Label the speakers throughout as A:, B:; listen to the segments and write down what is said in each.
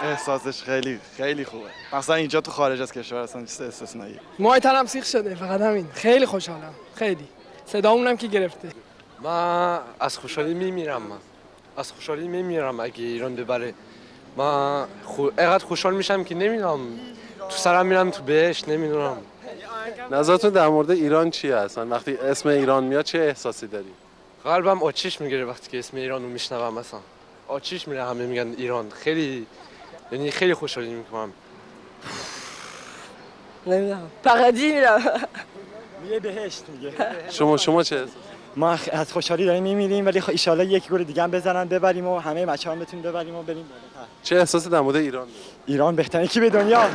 A: احساسش خیلی خوبه. مثلا اینجا تو خارج از کشور اصلا چیز استثنایی.
B: موهایتم سیخ شده، فقط همین. خیلی خوشحالم. خیلی. صدامونم که گرفته.
C: من از خوشحالی میمیرم. از خوشحالی میمیرم اگه ایران ببره. من اینقدر خوشحال میشم که نمیدونم، تو سرم میرم تو بهش، نمیدونم.
D: نظرتون در مورد ایران چیه اصلا؟ وقتی اسم ایران میاد چه احساسی داری؟
C: قلبم آتیش میگیره وقتی که اسم ایران رو میشنوم. مثلا آتیش میره، همه میگن ایران. خیلی خوشحالی میکنم.
E: نمیدونم، فقطی میرم.
F: میره بهشت میگه.
D: شما چه احساسی؟
F: ما از خوشحالی داریم میمیریم، ولی ان شاءالله یک گل دیگه هم بزنن ببریم و همه بچه‌ها هم بتونیم ببریم و بریم بالاتر.
D: چه احساسی در مورد ایران داری؟
F: ایران بهترین کی به دنیا.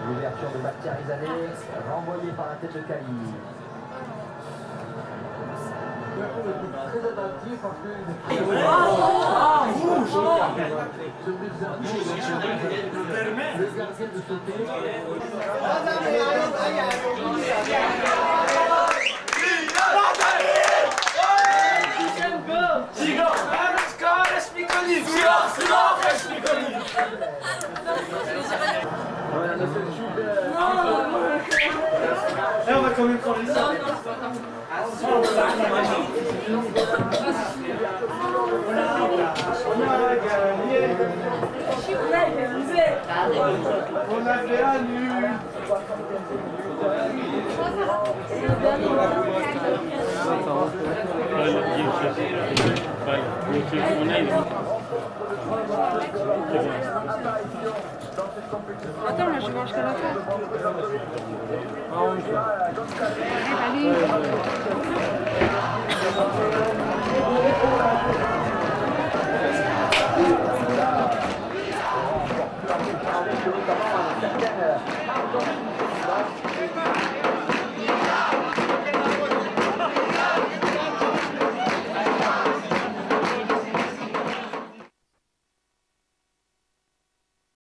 G: L'ouverture de Bactiarizadeh, renvoyée par la tête de Cali. Très attentif parce que... Le gardien de sauter.
H: Et on va quand même prendre les armes. On a fait un nul.
I: Attends, là, je mange qu'à la fin. Allez.